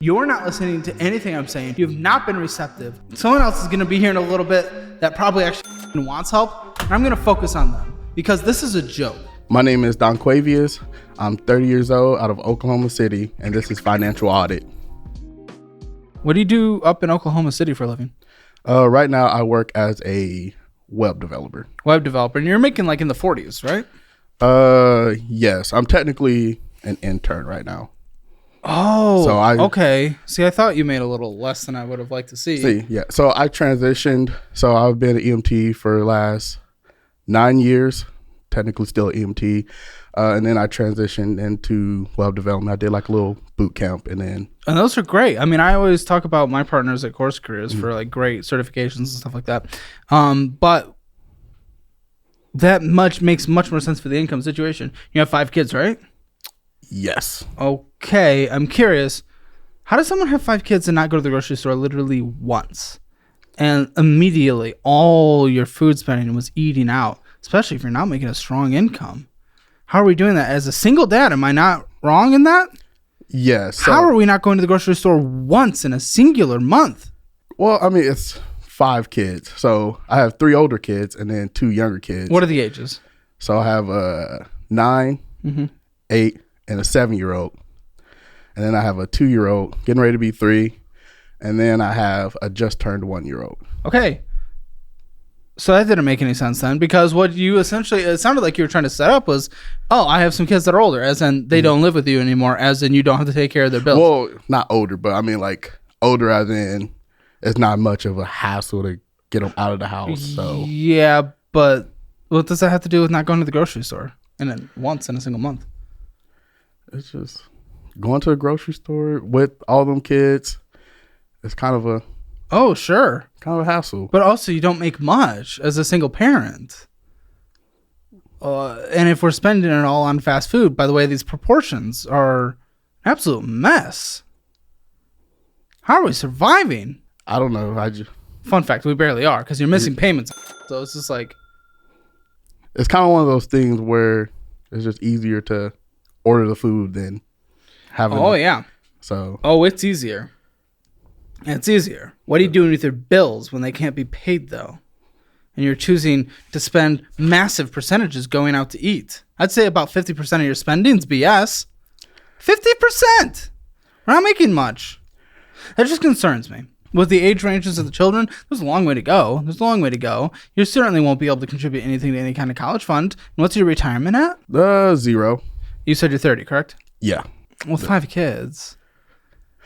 You're not listening to anything I'm saying. You have not been receptive. Someone else is going to be here in a little bit that probably actually wants help. And I'm going to focus on them because this is a joke. My name is Don Quavius. I'm 30 years old out of Oklahoma City, and this is Financial Audit. What do you do up in Oklahoma City for a living? Right now, I work as a web developer. Web developer. And you're making like in the 40s, right? Yes. I'm technically an intern right now. Oh, okay. See, I thought you made a little less than I would have liked to see. Yeah. So I transitioned. So I've been an EMT for the last 9 years, technically still EMT. And then I transitioned into web development. I did like a little boot camp and those are great. I mean, I always talk about my partners at Course Careers for like great certifications and stuff like that. But that makes much more sense for the income situation. You have 5 kids, right? Yes. Okay, I'm curious. How does someone have 5 kids and not go to the grocery store literally once? And immediately all your food spending was eating out, especially if you're not making a strong income. How are we doing that? As a single dad, am I not wrong in that? Yes. How are we not going to the grocery store once in a singular month? Well, I mean, it's 5 kids. So I have 3 older kids and then 2 younger kids. What are the ages? So I have a 9, 8, and a 7-year-old. And then I have a 2-year-old getting ready to be 3. And then I have a just turned 1-year-old. Okay. So that didn't make any sense then, because what you essentially, it sounded like you were trying to set up was, oh, I have some kids that are older, as in they don't live with you anymore, as in you don't have to take care of their bills. Well, not older, but I mean like older as in it's not much of a hassle to get them out of the house. So yeah, but what does that have to do with not going to the grocery store once in a single month? It's just going to the grocery store with all them kids. It's kind of a hassle. But also, you don't make much as a single parent. And if we're spending it all on fast food, by the way, these proportions are an absolute mess. How are we surviving? I don't know. Fun fact, we barely are, because you're missing payments. So it's just like... It's kind of one of those things where it's just easier to order the food than having... Oh, yeah. So... Oh, it's easier. It's easier. What are you doing with your bills when they can't be paid, though? And you're choosing to spend massive percentages going out to eat. I'd say about 50% of your spending's BS. 50%! We're not making much. That just concerns me. With the age ranges of the children, there's a long way to go. You certainly won't be able to contribute anything to any kind of college fund. And what's your retirement at? 0. You said you're 30, correct? Yeah. With 5 kids.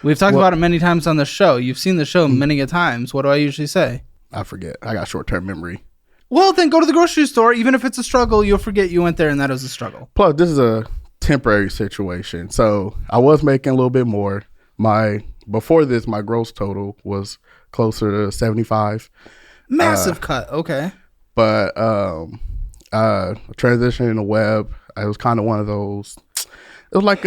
We've talked about it many times on the show. You've seen the show many a times. What do I usually say? I forget. I got short-term memory. Well, then go to the grocery store. Even if it's a struggle, you'll forget you went there and that was a struggle. Plus, this is a temporary situation. So I was making a little bit more. Before this, my gross total was closer to 75. Massive cut. Okay. But transitioning to web, it was kind of one of those. It was like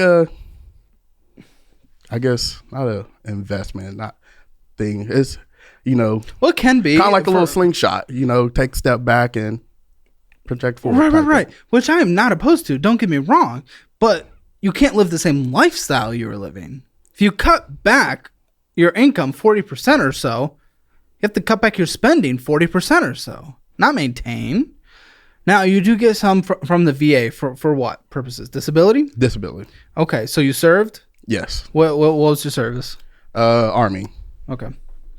I guess not an investment, not thing. It's, well, it can be kind of like a little slingshot, take a step back and project forward. Right. Which I am not opposed to. Don't get me wrong, but you can't live the same lifestyle you were living. If you cut back your income 40% or so, you have to cut back your spending 40% or so, not maintain. Now, you do get some from the VA for what purposes? Disability? Disability. Okay, so you served? Yes. What was your service? Army. Okay,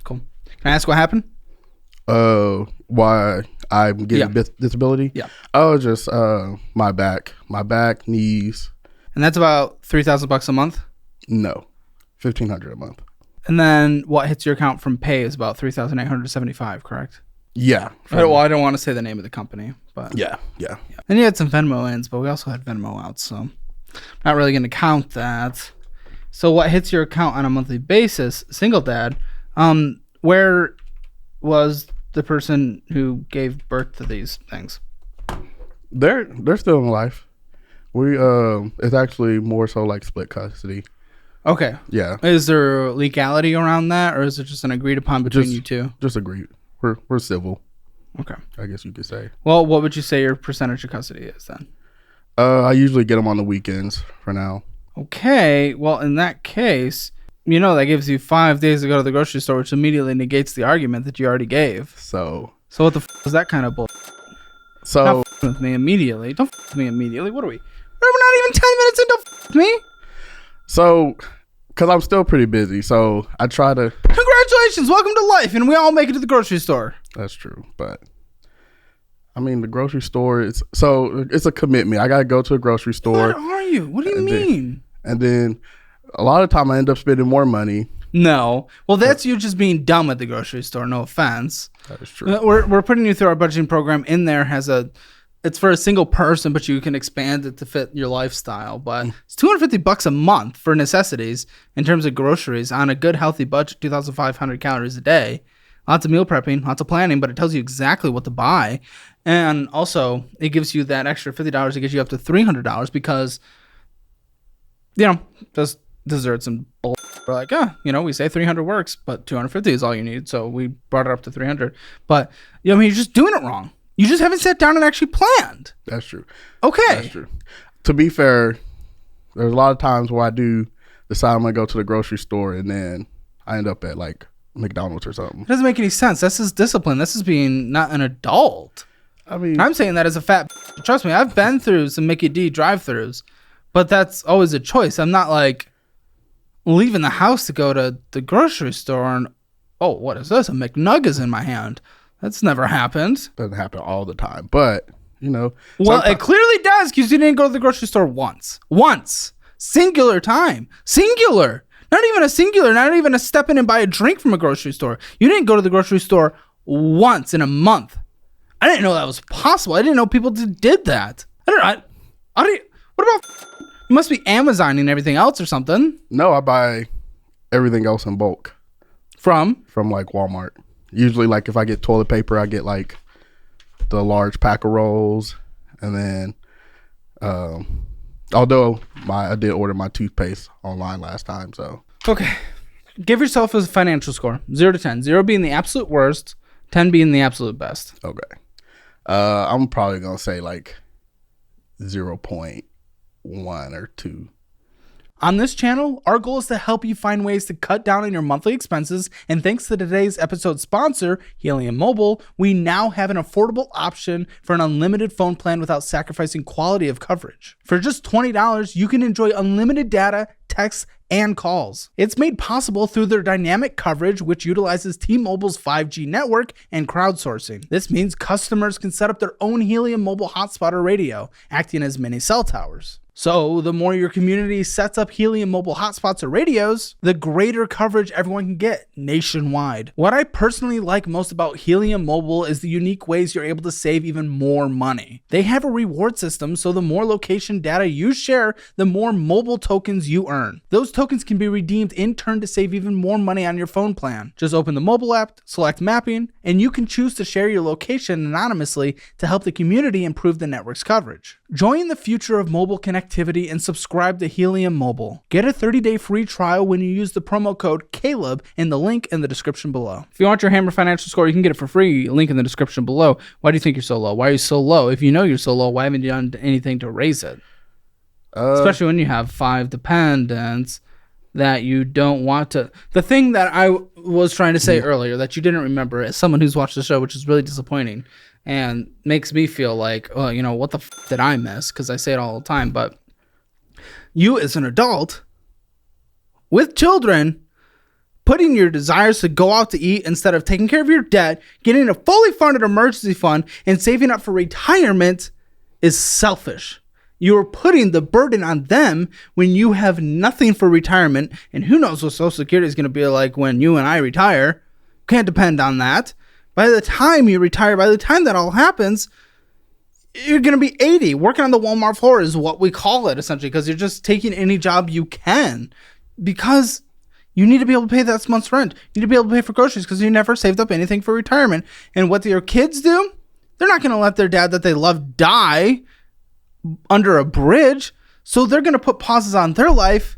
cool. Can I ask what happened? Why I'm getting disability? Yeah. Oh, just my back, knees. And that's about $3,000 a month? No, $1,500 a month. And then what hits your account from pay is about $3,875, correct? Yeah. Well, I don't want to say the name of the company, but yeah. And you had some Venmo ins, but we also had Venmo outs, so I'm not really going to count that. So what hits your account on a monthly basis, single dad, where was the person who gave birth to these things? They're still in life. It's actually more so like split custody. Okay. Yeah. Is there legality around that, or is it just an agreed upon between you two? Just agreed. We're civil. Okay. I guess you could say. Well, what would you say your percentage of custody is then? I usually get them on the weekends for now. Okay. Well, in that case, You know that gives you 5 days to go to the grocery store, which immediately negates the argument that you already gave. So what the is that kind of bull? So Not with me immediately. Don't with me immediately. What are we? We're not even 10 minutes into with me. So, because I'm still pretty busy, so I try to. Congratulations, welcome to life, and we all make it to the grocery store. That's true, but I mean the grocery store is it's a commitment. I gotta go to a grocery store. What are you? What do you mean? And then a lot of the time I end up spending more money. No. Well, that's you just being dumb at the grocery store. No offense. That is true. We're putting you through our budgeting program. In there it's for a single person, but you can expand it to fit your lifestyle. But it's $250 a month for necessities in terms of groceries on a good healthy budget, 2,500 calories a day. Lots of meal prepping, lots of planning, but it tells you exactly what to buy. And also, it gives you that extra $50. It gives you up to $300 because, just desserts and bull. We're like, we say 300 works, but 250 is all you need. So we brought it up to 300. But, you're just doing it wrong. You just haven't sat down and actually planned. That's true. Okay. That's true. To be fair, there's a lot of times where I do decide I'm going to go to the grocery store and then I end up at like McDonald's or something. It doesn't make any sense. This is discipline. This is being not an adult. I mean, I'm saying that as a fat. Trust me, I've been through some Mickey D drive-thrus, but that's always a choice. I'm not like leaving the house to go to the grocery store and, what is this? A McNugget's in my hand. That's never happened. Doesn't happen all the time, but Well, it clearly does because you didn't go to the grocery store once. Singular time. Singular. Not even a singular. Not even a step in and buy a drink from a grocery store. You didn't go to the grocery store once in a month. I didn't know that was possible. I didn't know people did that. What about? You must be Amazoning everything else or something. No, I buy everything else in bulk. From like Walmart. Usually, like if I get toilet paper, I get like the large pack of rolls, and then although I did order my toothpaste online last time, so okay. Give yourself a financial score, 0 to 10. 0 being the absolute worst, 10 being the absolute best. Okay. I'm probably gonna say like 0.1 or 2. On this channel, our goal is to help you find ways to cut down on your monthly expenses, and thanks to today's episode sponsor, Helium Mobile, we now have an affordable option for an unlimited phone plan without sacrificing quality of coverage. For just $20, you can enjoy unlimited data, texts, and calls. It's made possible through their dynamic coverage, which utilizes T-Mobile's 5G network and crowdsourcing. This means customers can set up their own Helium Mobile hotspot or radio, acting as mini cell towers. So the more your community sets up Helium Mobile hotspots or radios, the greater coverage everyone can get nationwide. What I personally like most about Helium Mobile is the unique ways you're able to save even more money. They have a reward system, so the more location data you share, the more mobile tokens you earn. Those tokens can be redeemed in turn to save even more money on your phone plan. Just open the mobile app, select mapping, and you can choose to share your location anonymously to help the community improve the network's coverage. Join the future of mobile connectivity and subscribe to Helium Mobile. Get a 30-day free trial when you use the promo code CALEB in the link in the description below. If you want your Hammer financial score, you can get it for free. Link in the description below. Why do you think you're so low? Why are you so low? If you know you're so low, why haven't you done anything to raise it? Especially when you have 5 dependents that you don't want to. The thing that I was trying to say earlier that you didn't remember as someone who's watched the show, which is really disappointing and makes me feel like, what the did I miss? Because I say it all the time. But you as an adult with children, putting your desires to go out to eat instead of taking care of your debt, getting a fully funded emergency fund, and saving up for retirement is selfish. You're putting the burden on them when you have nothing for retirement. And who knows what Social Security is going to be like when you and I retire. Can't depend on that. By the time you retire, by the time that all happens, you're going to be 80. Working on the Walmart floor is what we call it, essentially, because you're just taking any job you can because you need to be able to pay that month's rent. You need to be able to pay for groceries because you never saved up anything for retirement. And what do your kids do? They're not going to let their dad that they love die under a bridge. So they're going to put pauses on their life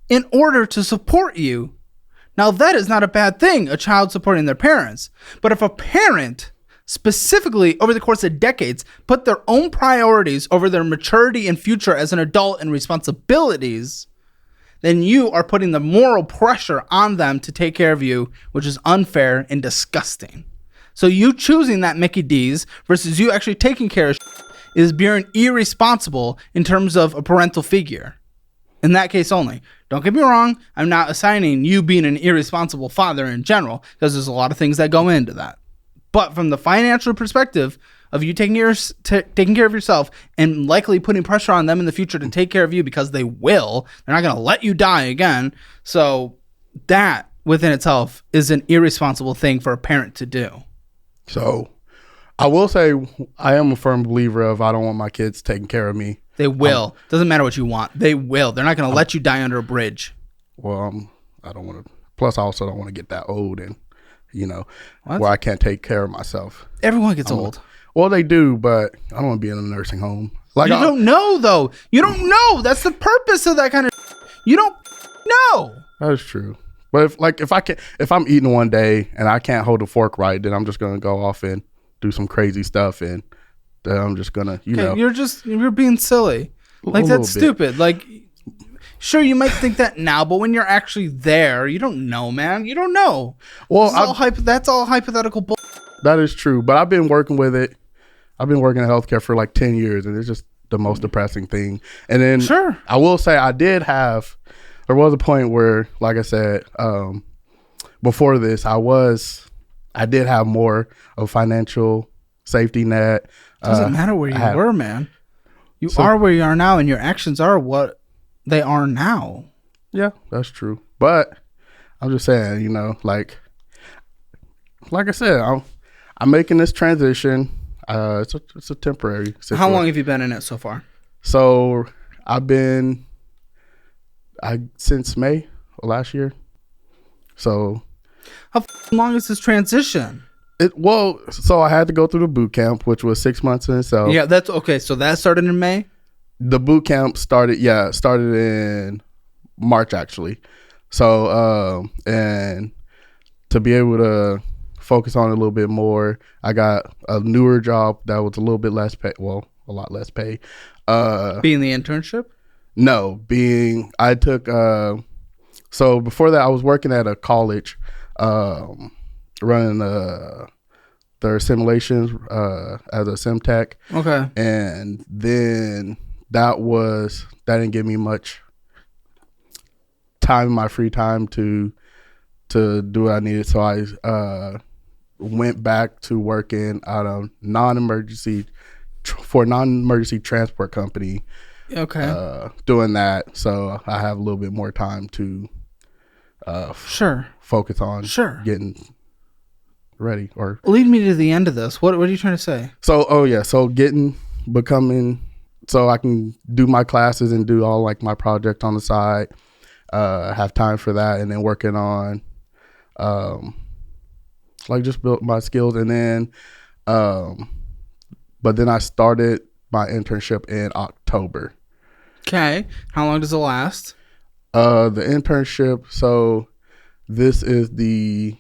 in order to support you. Now, that is not a bad thing, a child supporting their parents. But if a parent, specifically over the course of decades, put their own priorities over their maturity and future as an adult and responsibilities, then you are putting the moral pressure on them to take care of you, which is unfair and disgusting. So you choosing that Mickey D's versus you actually taking care of is being irresponsible in terms of a parental figure. In that case only. Don't get me wrong, I'm not assigning you being an irresponsible father in general, because there's a lot of things that go into that. But from the financial perspective of you taking care of yourself and likely putting pressure on them in the future to take care of you, because they will, they're not going to let you die again. So that within itself is an irresponsible thing for a parent to do. So I will say I am a firm believer of I don't want my kids taking care of me. They will. Doesn't matter what you want. They will. They're not going to let you die under a bridge. Well, I don't want to. Plus, I also don't want to get that old and, where I can't take care of myself. Everyone gets old. Well, they do, but I don't want to be in a nursing home. You don't know, though. You don't know. That's the purpose of that kind of. You don't know. That is true. But if I'm eating one day and I can't hold the fork right, then I'm just gonna go off and do some crazy stuff, and then I'm just gonna, you're being silly. Like, that's stupid. Like, sure, you might think that now, but when you're actually there, you don't know, man. You don't know. Well, that's all hypothetical bull. That is true, but I've been working with it. I've been working in healthcare for like 10 years, and it's just the most depressing thing. And then sure, I will say there was a point where, like I said, before this, I did have more of financial safety net. Doesn't matter where you were, man. You are where you are now, and your actions are what they are now. Yeah, that's true. But I'm just saying, like I said, I'm making this transition. It's a temporary situation. How long have you been in it so far? So since May of last year. So how long is this transition? So I had to go through the boot camp, which was 6 months in itself. Yeah, that's okay. So that started in May? The boot camp started in March, actually. So, and to be able to focus on it a little bit more, I got a newer job that was a little bit less pay. Well, a lot less pay. Being the internship? No, I took, so before that I was working at a college, running their simulations as a sim tech. Okay. And then that didn't give me much time in my free time to do what I needed. So I went back to working at a non-emergency transport company. Okay. Doing that, so I have a little bit more time to focus on getting ready. Or lead me to the end of this. What are you trying to say? So becoming so I can do my classes and do all like my project on the side. Have time for that, and then working on just build my skills, and then but then I started my internship in October. Okay. How long does it last? The internship, so this is the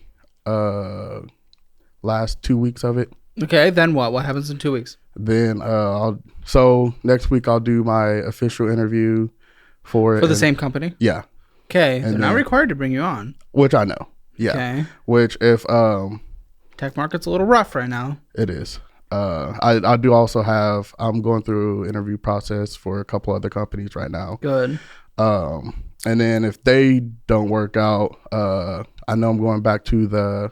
last 2 weeks of it. Okay, then what? What happens in 2 weeks? Then next week I'll do my official interview for the same company? Yeah. Okay. They're not required to bring you on. Which I know. Yeah. Okay. Which if tech market's a little rough right now. It is. I do also I'm going through interview process for a couple other companies right now. Good. And then if they don't work out, I know I'm going back to the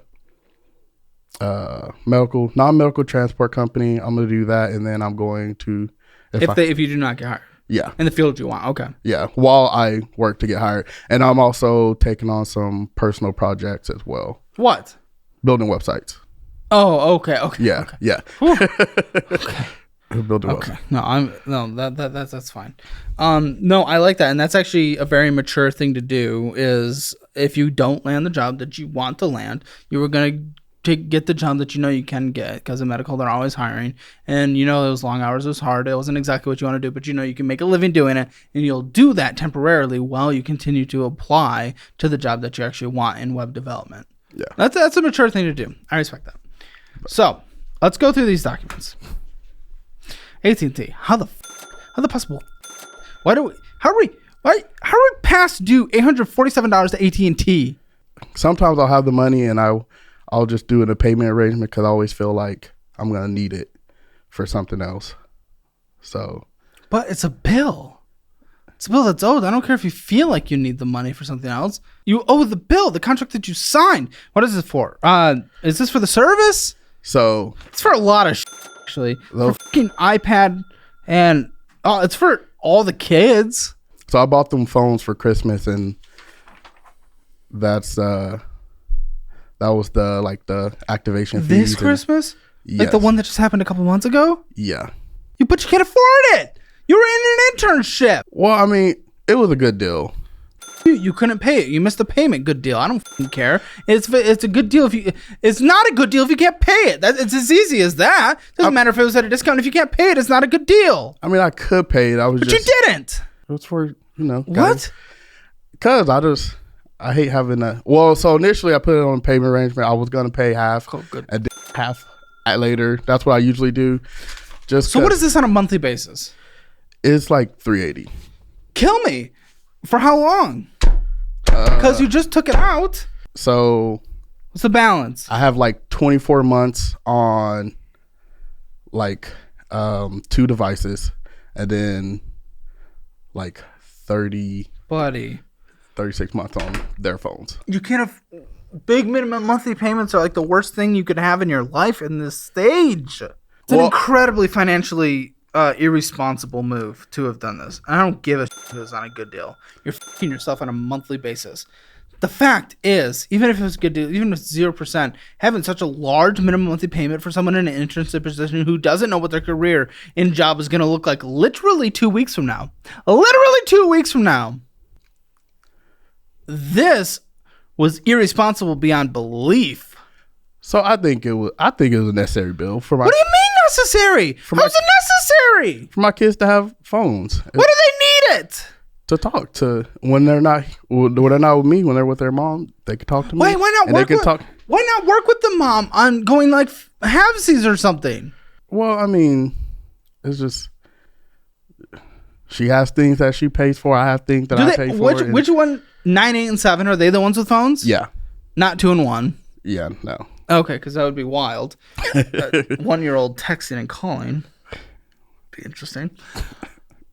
non-medical transport company. I'm going to do that, and then I'm going to if you do not get hired. Yeah. In the field you want. Okay. Yeah. While I work to get hired, and I'm also taking on some personal projects as well. What? Building websites. Oh, okay. Yeah, okay. yeah. Okay. Building okay. That's fine. No, I like that, and that's actually a very mature thing to do. Is if you don't land the job that you want to land, you were gonna get the job that you know you can get, because in medical they're always hiring, and those long hours was hard. It wasn't exactly what you want to do, but you can make a living doing it, and you'll do that temporarily while you continue to apply to the job that you actually want in web development. Yeah, that's a mature thing to do. I respect that. So let's go through these documents. AT&T, how the possible? How are we? Why? How are we past due $847 to AT&T? Sometimes I'll have the money and I'll just do a payment arrangement because I always feel like I'm going to need it for something else. So. But it's a bill. It's a bill that's owed. I don't care if you feel like you need the money for something else. You owe the bill, the contract that you signed. What is this for? Is this for the service? So. It's for a lot of actually. For fucking iPad and it's for all the kids. So I bought them phones for Christmas and that was the activation fees. This Christmas? Yes. Like the one that just happened a couple months ago? Yeah. But you can't afford it. You were in an internship. Well, I mean, it was a good deal. You couldn't pay it. You missed the payment. Good deal. I don't fucking care. It's a good deal if you. It's not a good deal if you can't pay it. It's as easy as that. Doesn't matter if it was at a discount. If you can't pay it, it's not a good deal. I mean, I could pay it. But you didn't. It was for What? Because I hate having that. Well, so initially I put it on a payment arrangement. I was gonna pay half, and half later. That's what I usually do. So what is this on a monthly basis? It's like $380. Kill me. For how long? Because you just took it out. So what's the balance? I have like 24 months on like 2 devices, and then like 36 months on their phones. You can't have big minimum monthly payments are like the worst thing you could have in your life in this stage. It's an incredibly financially irresponsible move to have done this. I don't give a shit if it was on a good deal. You're f***ing yourself on a monthly basis. The fact is, even if it was a good deal, even if it's 0%, having such a large minimum monthly payment for someone in an internship position who doesn't know what their career in job is going to look like literally 2 weeks from now. Literally 2 weeks from now. This was irresponsible beyond belief. So I think it was a necessary bill for my. What do you mean necessary? How's it necessary? For my kids to have phones. Why do they need it? To talk to when they're not with me, when they're with their mom, they can talk to me. Why not work with the mom on going like halvesies or something? Well, I mean, it's just she has things that she pays for. I have things that I pay for. Which one? 9, 8, and 7 are they the ones with phones? Yeah, not 2 and 1. Yeah, no. Okay, because that would be wild. 1-year-old texting and calling. Be interesting.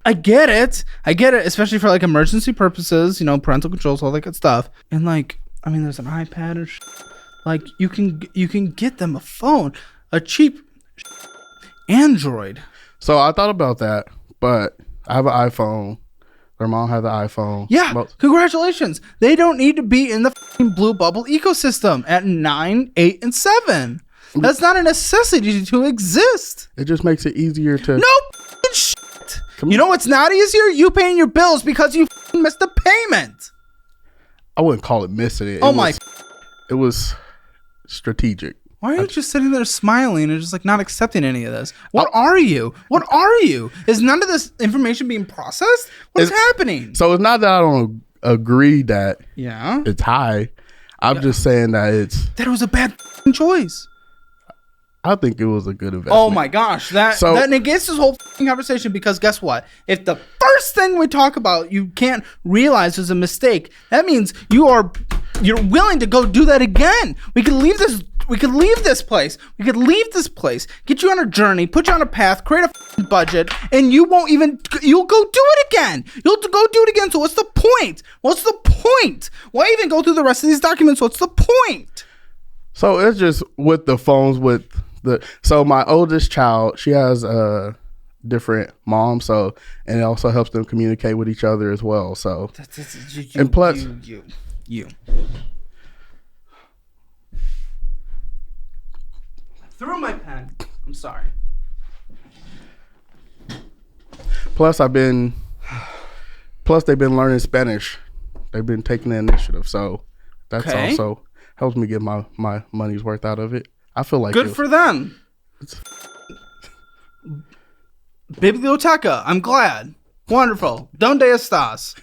I get it, especially for like emergency purposes, parental controls, all that good stuff. And like, I mean, there's an iPad and like you can get them a phone, a cheap Android. So I thought about that, but I have an iPhone. Their mom has an iPhone. Yeah, congratulations. They don't need to be in the blue bubble ecosystem at 9, 8, and 7. That's not a necessity to exist. It just makes it easier to. No shit. You know what's not easier? You paying your bills because you missed the payment. I wouldn't call it missing it. It was strategic. Why are you just sitting there smiling and just like not accepting any of this? What are you? What are you? Is none of this information being processed? What is happening? So it's not that I don't agree that it's high. I'm just saying that it was a bad choice. I think it was a good investment. Oh my gosh, that negates this whole conversation, because guess what? If the first thing we talk about you can't realize is a mistake, that means you're willing to go do that again. We could leave this place. We could leave this place, get you on a journey, put you on a path, create a budget, and you'll go do it again. You'll go do it again. So what's the point? Why even go through the rest of these documents? What's the point? So it's just with the phones so my oldest child, she has a different mom, and it also helps them communicate with each other as well. So and plus you threw my pen. I'm sorry. Plus they've been learning Spanish. They've been taking the initiative, so that's also helps me get my money's worth out of it. I feel like good for them. Biblioteca. I'm glad. Wonderful. Donde estás?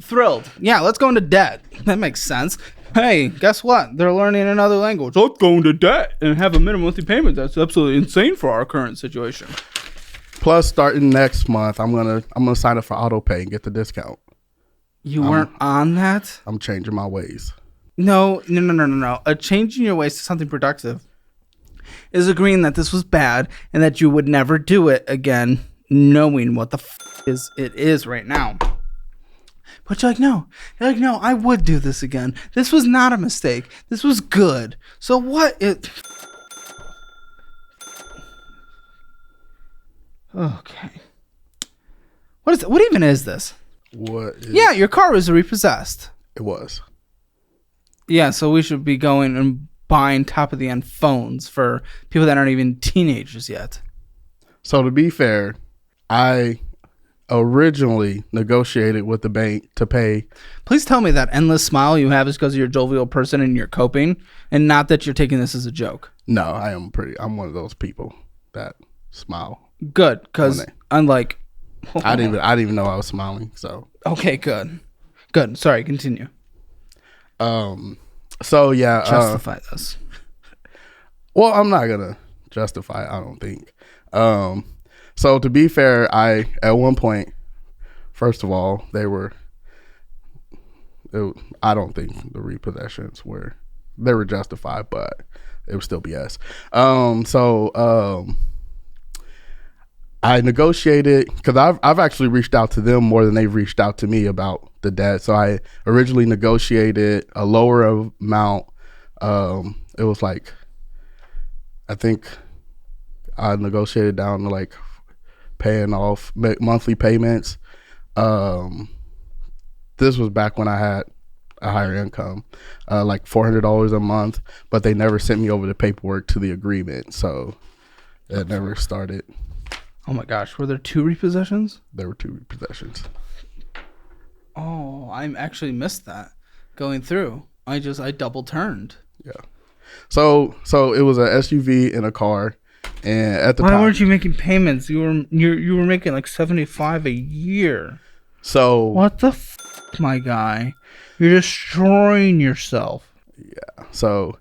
Thrilled. Yeah, let's go into debt. That makes sense. Hey, guess what? They're learning another language. Let's go into debt and have a minimum monthly payment. That's absolutely insane for our current situation. Plus, starting next month, I'm gonna sign up for auto pay and get the discount. You weren't on that? I'm changing my ways. No. Changing your ways to something productive is agreeing that this was bad and that you would never do it again, knowing what the it is right now. But you're like, no, I would do this again. This was not a mistake. This was good. So what it... Okay. What is it? What even is this? Yeah, your car was repossessed. It was. Yeah, so we should be going and buying top of the end phones for people that aren't even teenagers yet. So to be fair, I originally negotiated with the bank to pay. Please tell me that endless smile you have is because you're a jovial person and you're coping, and not that you're taking this as a joke. No, I'm one of those people that smile. Good, because unlike... I didn't even know I was smiling, so... Okay, good. Sorry, continue. So, yeah. Justify this. Well, I'm not going to justify it, I don't think. So to be fair, at one point, first of all, I don't think the repossessions were justified, but it was still BS. I negotiated because I've actually reached out to them more than they've reached out to me about the debt. So I originally negotiated a lower amount. It was like, I think I negotiated down to like paying off monthly payments. This was back when I had a higher income, like $400 a month, but they never sent me over the paperwork to the agreement. So it never started. Oh my gosh, were there 2 repossessions? There were 2 repossessions. Oh, I actually missed that going through. I double turned. Yeah. So it was a SUV and a car, and at the time, why weren't you making payments? You were making like $75 a year. So what the my guy? You're destroying yourself. Yeah. So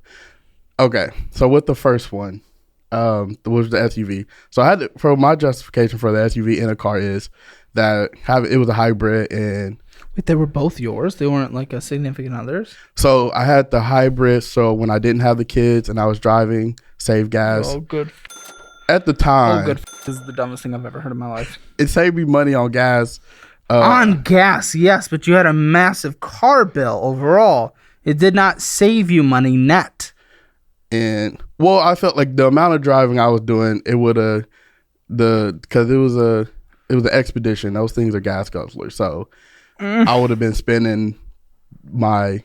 okay. So with the first one, was the SUV. So for my justification for the SUV in a car is that it was a hybrid. And wait, they were both yours? They weren't like a significant other's? So I had the hybrid, so when I didn't have the kids and I was driving, save gas. Oh, good. At the time. Oh, good. This is the dumbest thing I've ever heard in my life. It saved me money on gas. On gas, yes, but you had a massive car bill overall. It did not save you money net. And well, I felt like the amount of driving I was doing, it would have because it was an expedition. Those things are gas guzzlers, so I would have been spending my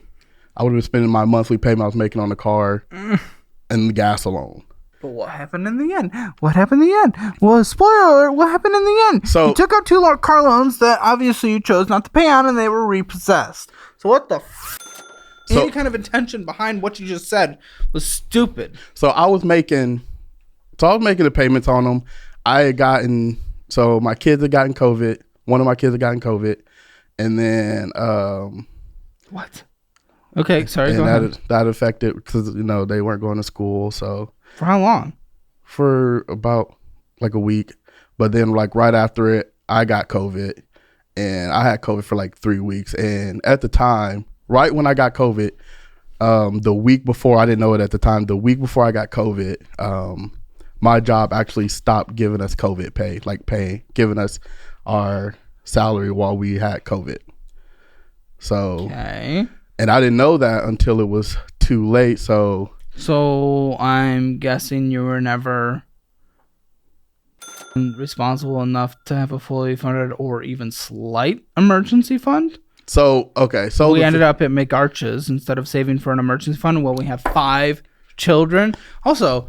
monthly payment I was making on the car and the gas alone. But what happened in the end? Well, spoiler alert, what happened in the end? So you took out 2 car loans that obviously you chose not to pay on, and they were repossessed. So what the any kind of intention behind what you just said was stupid. So I was making the payments on them. My kids had gotten COVID. One of my kids had gotten COVID. And then what? Okay, sorry, go ahead. That affected because they weren't going to school. So for how long? For about like a week. But then like right after it, I got COVID, and I had COVID for like 3 weeks. And at the time, right when I got COVID, the week before, I didn't know it at the time, the week before I got COVID, my job actually stopped giving us COVID pay, giving us our salary while we had COVID. So, okay. And I didn't know that until it was too late. So I'm guessing you were never responsible enough to have a fully funded or even slight emergency fund? So, okay. So we ended up at McArches instead of saving for an emergency fund. Well, we have 5 children. Also,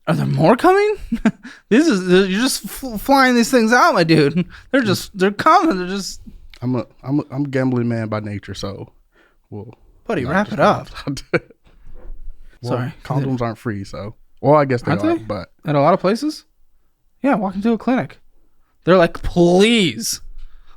are there more coming? You're just flying these things out, my dude. They're coming. They're just. I'm a gambling man by nature, so buddy, wrap it up. Sorry, condoms aren't free, so I guess they are, but at a lot of places, yeah, walk into a clinic, they're like, please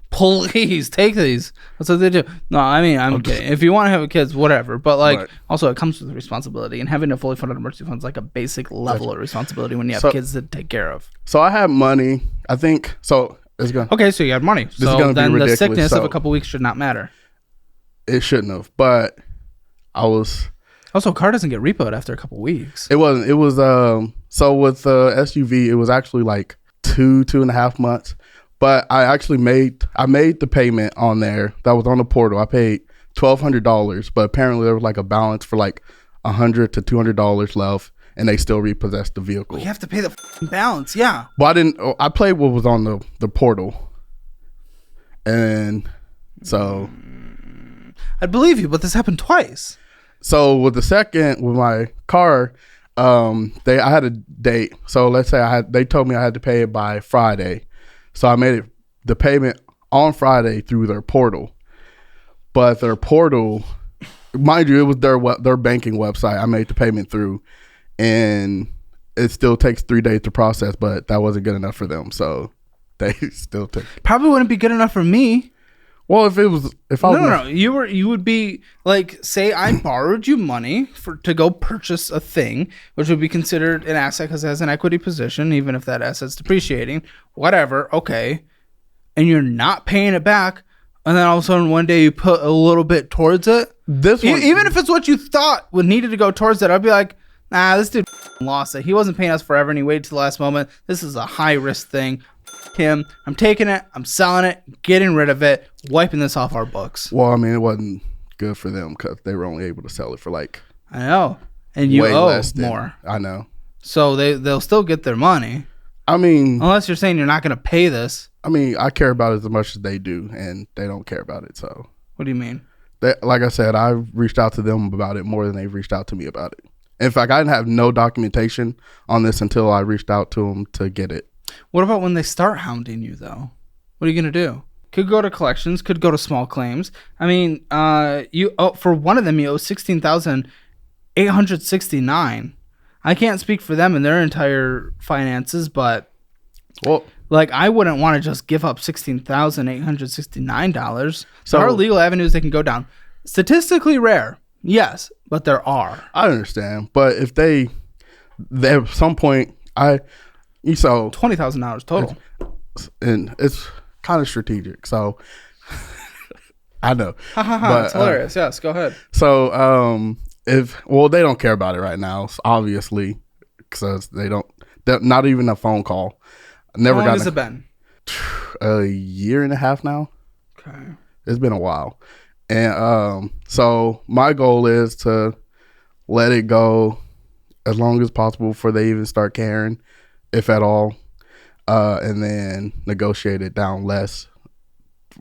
Please take these. That's what they do. No, I mean, I'm kidding. If you want to have kids, whatever. But like, also, it comes with responsibility, and having a fully funded emergency fund is like a basic level of responsibility when you have kids to take care of. So I have money. I think so. It's gonna. Okay, so you have money. This is gonna then be ridiculous, the sickness of a couple weeks should not matter. It shouldn't have, but I was. Also, a car doesn't get repoed after a couple weeks. It wasn't. It was so with the SUV, it was actually like 2.5 months. But I actually made the payment on there. That was on the portal. I paid $1,200, but apparently there was like a balance for like $100 to $200 left, and they still repossessed the vehicle. Well, you have to pay the balance, yeah. Well, I played what was on the portal, and so I believe you, but this happened twice. So with my car, I had a date. So let's say they told me I had to pay it by Friday. So I made the payment on Friday through their portal. But their portal, mind you, it was their banking website I made the payment through. And it still takes 3 days to process, but that wasn't good enough for them. So they still took. Probably wouldn't be good enough for me. Well, No. You would be like, say I borrowed you money to go purchase a thing, which would be considered an asset because it has an equity position, even if that asset's depreciating, whatever. Okay. And you're not paying it back. And then all of a sudden one day you put a little bit towards it. Even if it's what you thought would needed to go towards it, I'd be like, nah, this dude lost it. He wasn't paying us forever and he waited to the last moment. This is a high risk thing. Him, I'm taking it, I'm selling it, getting rid of it, wiping this off our books. Well, I mean, it wasn't good for them because they were only able to sell it for like I know, and you owe less more. I know, so they'll still get their money. I mean, unless you're saying you're not going to pay this. I mean, I care about it as much as they do, and they don't care about it. So what do you mean? Like I said, I've reached out to them about it more than they've reached out to me about it. In fact, I didn't have no documentation on this until I reached out to them to get it. What about when they start hounding you, though? What are you going to do? Could go to collections, could go to small claims. I mean, for one of them, you owe $16,869. I can't speak for them and their entire finances, but like I wouldn't want to just give up $16,869. So there are legal avenues they can go down. Statistically rare, yes, but there are. I understand, but if they at some point, so $20,000 total, and it's kind of strategic. So I know, but it's hilarious. Yes, go ahead. So they don't care about it right now, obviously, because they're not even a phone call. How long has it been? A year and a half now. Okay, it's been a while, and so my goal is to let it go as long as possible before they even start caring, if at all, and then negotiate it down less.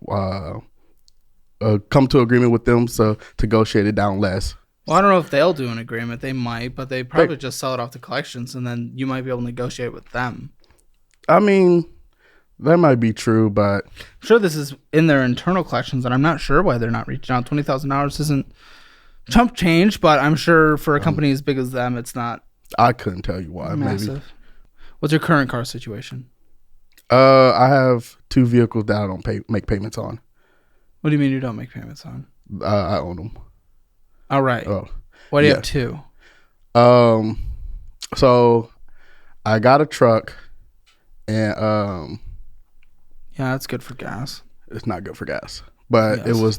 Come to agreement with them, so negotiate it down less. Well, I don't know if they'll do an agreement. They might, but they probably just sell it off to collections, and then you might be able to negotiate with them. I mean, that might be true, but I'm sure this is in their internal collections, and I'm not sure why they're not reaching out. $20,000 isn't chump change, but I'm sure for a company as big as them, it's not. I couldn't tell you why. Massive. Maybe. What's your current car situation? I have 2 vehicles that I don't make payments on. What do you mean you don't make payments on? I own them. All right. Oh, why do you have 2? So I got a truck, and yeah, that's good for gas. It's not good for gas, but yes. It was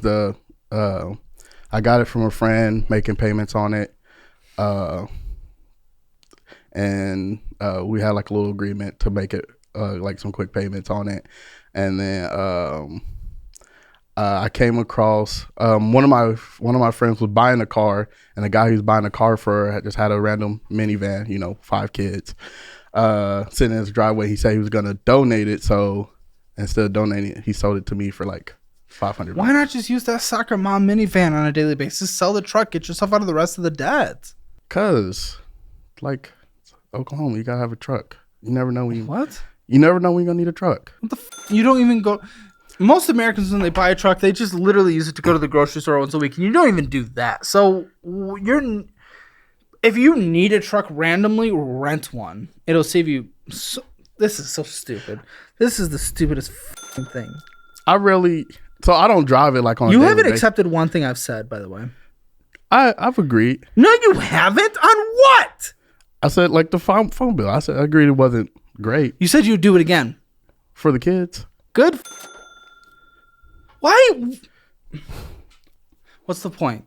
I got it from a friend making payments on it, and we had like a little agreement to make it like some quick payments on it, and then I came across one of my friends was buying a car, and the guy who's buying a car for just had a random minivan, 5 kids, sitting in his driveway. He said he was gonna donate it, so instead of donating it, he sold it to me for like $500. Why not just use that soccer mom minivan on a daily basis? Sell the truck, get yourself out of the rest of the debt. Cause, like, Oklahoma, you gotta have a truck. You never know when What? You never know when you're gonna need a truck. What the you don't even go. Most Americans, when they buy a truck, they just literally use it to go to the grocery store once a week, and you don't even do that. So if you need a truck randomly, rent one. It'll save you. This is so stupid. This is the stupidest thing. I really. So I don't drive it like on. You a haven't daily accepted one thing I've said, by the way. I've agreed. No, you haven't. On what? I said like the phone bill. I said I agreed it wasn't great You said you'd do it again. for the kids. Good. Why? What's the point?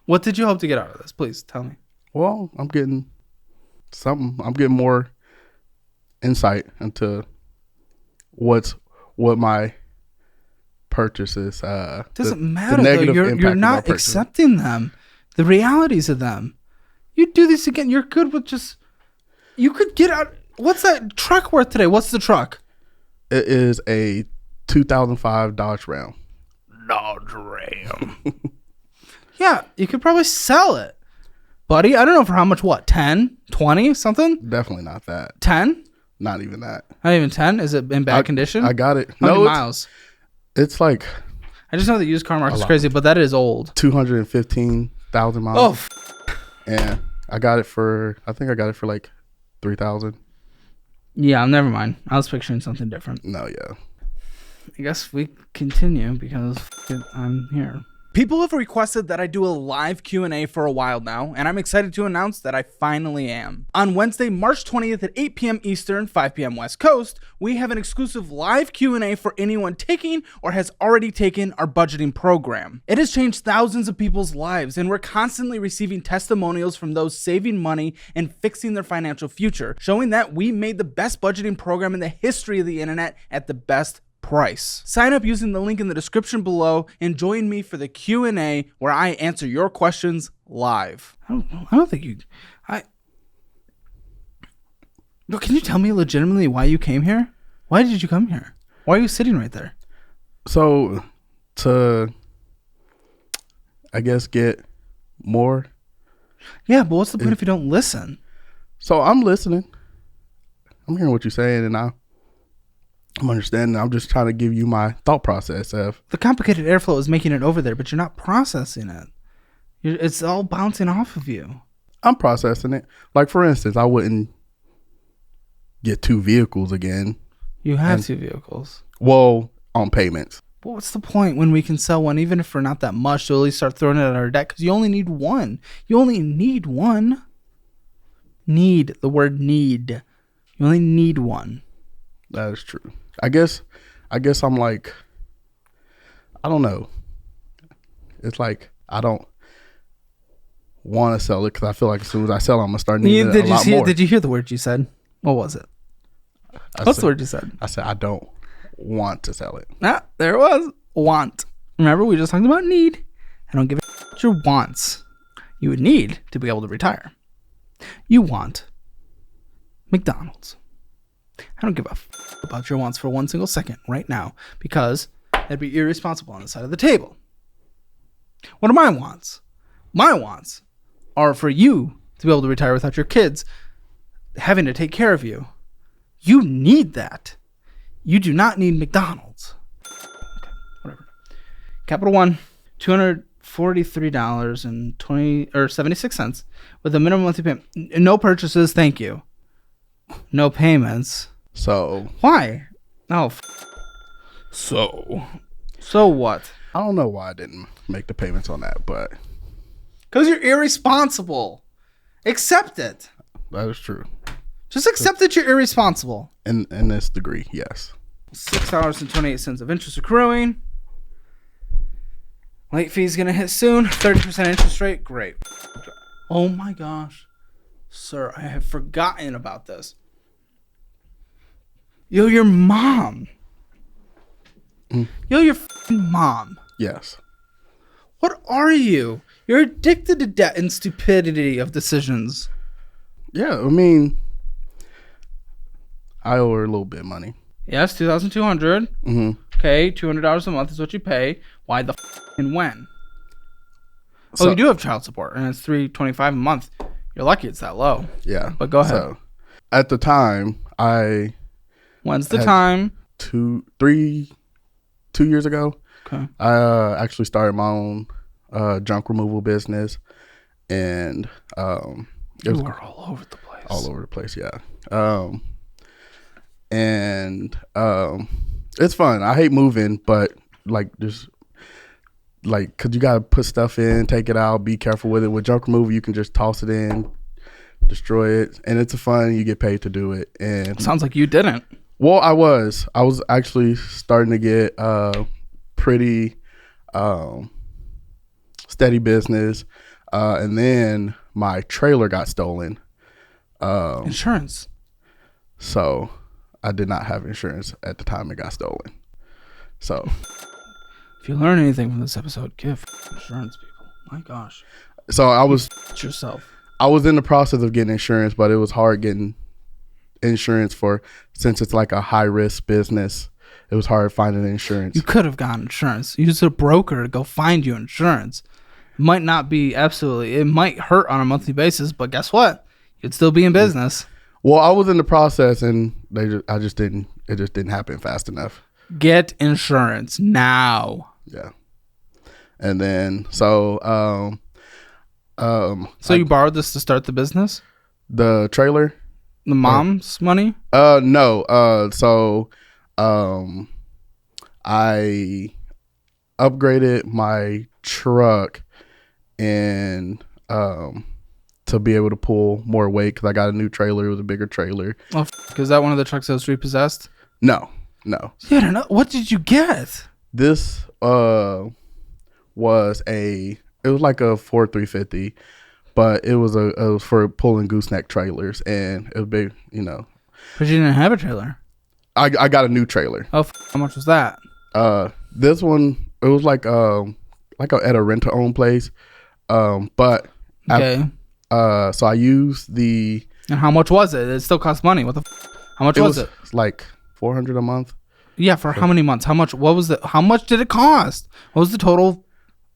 What did you hope to get out of this? Please tell me. Well, I'm getting something. I'm getting more insight into what my purchases. Doesn't matter though. You're not accepting them, the realities of them. You do this again. You're good with just. You could get out. What's that truck worth today? What's the truck? It is a 2005 Dodge Ram. Dodge Ram. Yeah, you could probably sell it, buddy. I don't know for how much. What, 10, 20, something? Definitely not that. 10? Not even that. Not even 10? Is it in bad condition? I got it. How many No, miles? It's like I just know the used car market is crazy, but that is old. 215,000 miles. Oh, and I got it for. I think I got it for like 3,000. Yeah, never mind. I was picturing something different. No, yeah. I guess we continue because I'm here. People have requested that I do a live Q&A for a while now, and I'm excited to announce that I finally am. On Wednesday, March 20th at 8 p.m. Eastern, 5 p.m. West Coast, we have an exclusive live Q&A for anyone taking or has already taken our budgeting program. It has changed thousands of people's lives, and we're constantly receiving testimonials from those saving money and fixing their financial future, showing that we made the best budgeting program in the history of the internet at the best price. Sign up using the link in the description below and join me for the Q&A where I answer your questions live. I don't think you... But can you tell me legitimately why you came here? Why did you come here? Why are you sitting right there? So, to, I guess, get more. Yeah, but what's the point if you don't listen? So, I'm listening. I'm hearing what you're saying, and I'm understanding. I'm just trying to give you my thought process of the complicated airflow is making it over there, but you're not processing it. It's all bouncing off of you. I'm processing it. Like, for instance, I wouldn't get 2 vehicles again. You have 2 vehicles. Well, on payments. But what's the point when we can sell one, even if we're not that much, to at least start throwing it at our debt? Because you only need one. You only need one. Need. The word need. You only need one. That is true. I guess I'm like, I don't know. It's like I don't want to sell it because I feel like as soon as I sell it, I'm gonna start needing it a lot more. Did you hear the word you said? What was it? What's the word you said? I said I don't want to sell it. Ah, there it was. Want. Remember, we just talked about need. I don't give a what your wants. You would need to be able to retire. You want McDonald's. I don't give a about your wants for 1 single second right now because that'd be irresponsible on the side of the table. What are my wants? My wants are for you to be able to retire without your kids having to take care of you. You need that. You do not need McDonald's. Okay, whatever. Capital One, $243.76 with a minimum monthly payment. No purchases, thank you. No payments. So why? Oh. So what? I don't know why I didn't make the payments on that, but because you're irresponsible. Accept it. That is true. Just accept that you're irresponsible. In this degree, yes. $6.28 of interest accruing. Late fee's gonna hit soon. 30% interest rate. Great. Oh my gosh, sir, I have forgotten about this. Yo, your mom. Yo, your f***ing mom. Yes. What are you? You're addicted to debt and stupidity of decisions. Yeah, I mean, I owe her a little bit of money. Yes, $2,200. Mm-hmm. Okay, $200 a month is what you pay. Why the f*** and when? So, you do have child support, and it's $325 a month. You're lucky it's that low. Yeah. But go ahead. So, at the time, When's the time? 2 years ago. Okay. I actually started my own junk removal business, and it was all over the place. All over the place, yeah. And It's fun. I hate moving, but like just like because you gotta put stuff in, take it out, be careful with it. With junk removal, you can just toss it in, destroy it, and it's a fun. You get paid to do it. And Sounds like you didn't. well, I was actually starting to get pretty steady business, and then my trailer got stolen. Insurance. So I did not have insurance at the time it got stolen. So If you learn anything from this episode, give insurance people. My gosh. so I was It's yourself. I was in the process of getting insurance, but it was hard getting insurance since it's like a high risk business. It was hard finding insurance. You could have gotten insurance. Use a broker to go find you insurance. It might not be it might hurt on a monthly basis, but guess what? You'd still be in business. Well, I was in the process, and it just didn't happen fast enough. Get insurance now. Yeah, and then so you borrowed this to start the business? the trailer. The mom's money? No. So I upgraded my truck and to be able to pull more weight because I got a new trailer. It was a bigger trailer. Oh, is that one of the trucks that was repossessed? No. Yeah, I don't know. What did you get? This was like a Ford 350, but it was for pulling gooseneck trailers, and it was big, But you didn't have a trailer. I got a new trailer. Oh, how much was that? This one, it was like at a rent-to-own place, but Okay. so I used the. And how much was it? It still costs money. What the? How much was it? Like $400 a month. Yeah, for how many months? How much? What was the? How much did it cost? What was the total?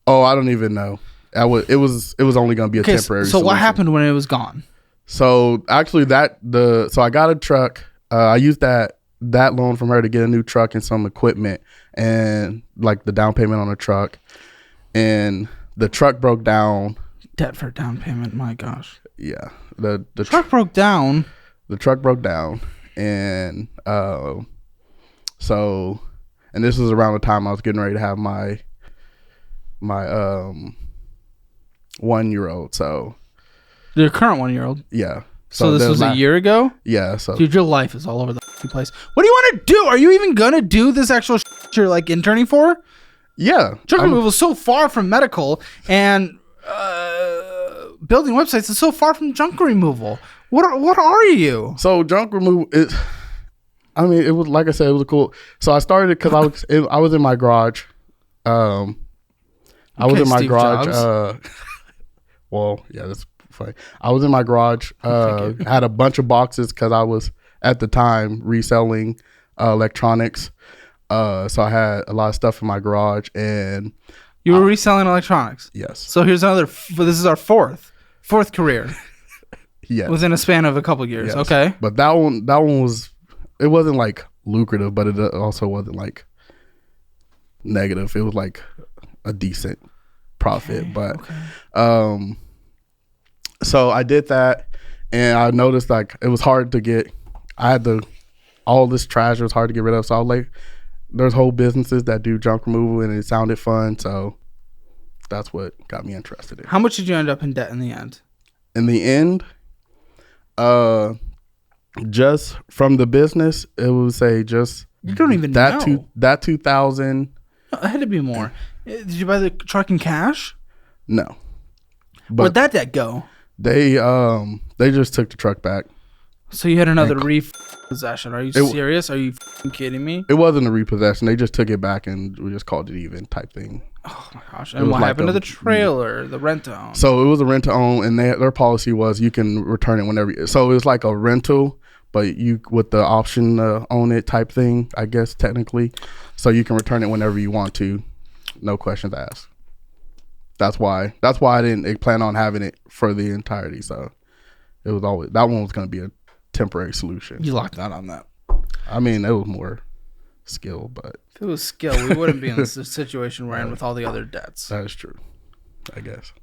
Oh, I don't even know. It was only gonna be a temporary. So solution. what happened when it was gone? So actually, so I got a truck. I used that loan from her to get a new truck and some equipment and like the down payment on the truck, and the truck broke down. Debt for down payment. My gosh. Yeah, the Truck broke down. The truck broke down, and so, and this was around the time I was getting ready to have my 1-year-old. So Your current 1-year-old. yeah. So this was a year ago? Yeah. So dude, your life is all over the place. What do you want to do? Are you even going to do this actual you're like interning for? yeah. Junk removal is so far from medical, and building websites is so far from junk removal. What are you? So junk removal is. I mean, it was like I said, it was cool. So I started because I was in my garage. I was in my Steve garage. Jobs. Well, yeah, that's funny. I was in my garage. Had a bunch of boxes because I was at the time reselling electronics. So I had a lot of stuff in my garage, and You were reselling electronics. yes, So here's another. This is our fourth career yes, within a span of a couple years. yes. Okay. But that one was. It wasn't like lucrative, but it also wasn't like negative. It was like a decent profit. So I did that, and I noticed like it was hard to get. All this trash was hard to get rid of. So I was like, there's whole businesses that do junk removal, and it sounded fun. So that's what got me interested in. How much did you end up in debt in the end? In the end, just from the business, it would say just You don't even know. That 2000. No, it had to be more. Did you buy the truck in cash? No, Where'd that debt go? they just took the truck back. So you had another repossession. Are you serious? Are you kidding me? It wasn't a repossession. They just took it back and we just called it even type thing. Oh my gosh! And what happened to the trailer, the rent-to-own? So it was a rent-to-own, and their policy was you can return it whenever. So it was like a rental, but you with the option to own it type thing, I guess technically. So you can return it whenever you want to, no questions asked. That's why I didn't plan on having it for the entirety. So it was always that one was going to be a temporary solution. You locked out on that. I mean, it was more skill, but if it was skill, we wouldn't be in this situation we're in with all the other debts. That is true, I guess.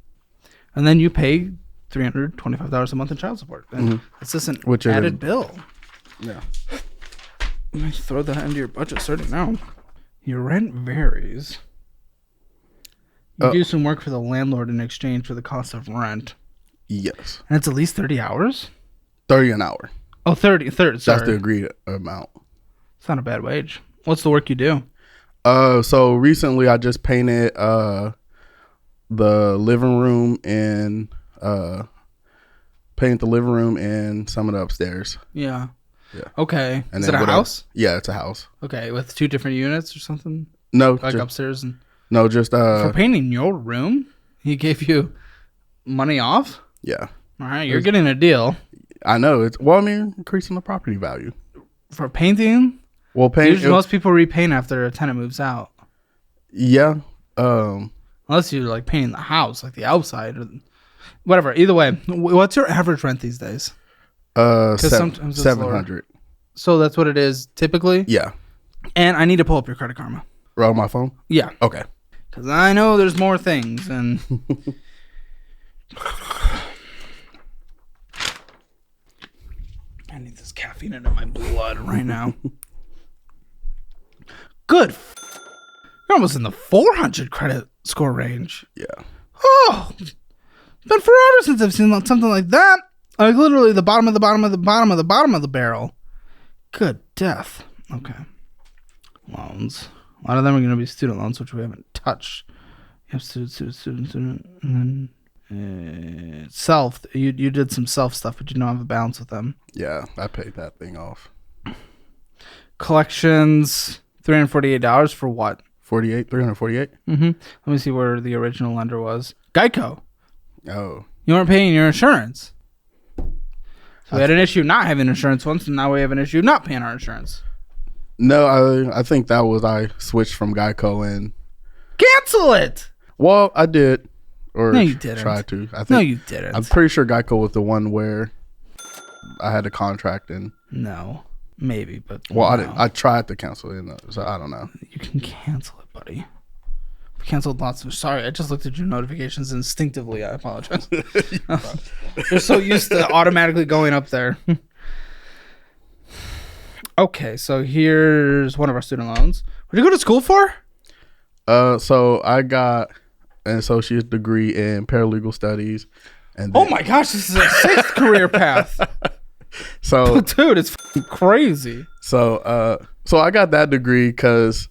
And then you pay $325 a month in child support. And it's just an added bill. Yeah. Let me throw that into your budget starting now. Your rent varies. You do some work for the landlord in exchange for the cost of rent. Yes. And it's at least 30 hours? 30 an hour. Oh, 30. Sorry. That's the agreed amount. It's not a bad wage. What's the work you do? So recently I just painted the living room and some of the upstairs. Yeah. Yeah. Okay. And is it a house? Yeah, it's a house. Okay, with 2 different units or something? No, Like upstairs and no, just for painting your room, he gave you money off? Yeah. All right, you're getting a deal. I know. Increasing the property value. For painting? Well, Usually most people repaint after a tenant moves out. Yeah. Unless you're like painting the house, like the outside or whatever. Either way, what's your average rent these days? Sometimes 700. So that's what it is typically? Yeah. And I need to pull up your Credit Karma. Right on my phone? Yeah. Okay. Because I know there's more things. And I need this caffeine into my blood right now. Good. You're almost in the 400 credit score range. Yeah. Oh, it's been forever since I've seen something like that. Like literally the bottom of the bottom of the bottom of the bottom of the barrel. Good death. Okay. Loans. A lot of them are going to be student loans, which we haven't touched. You have student, and then self. You did some self stuff, but you don't have a balance with them. Yeah, I paid that thing off. Collections, $348 for what? $348. Mm-hmm. Let me see where the original lender was. Geico. Oh. You weren't paying your insurance. So we had an issue not having insurance once, and now we have an issue not paying our insurance. No, I think that was I switched from Geico and... Cancel it! Well, I did. Or no, you didn't. Tried to. I think, no, you didn't. I'm pretty sure Geico was the one where I had a contract in. No. Maybe, but... Well, no. I tried to cancel it, so I don't know. You can cancel it, buddy. I've canceled lots of... Sorry, I just looked at your notifications instinctively. I apologize. You're so used to automatically going up there. Okay, so here's one of our student loans. What did you go to school for? So I got an associate's degree in paralegal studies. And oh my gosh, this is a 6th career path. So, dude, it's crazy. So I got that degree because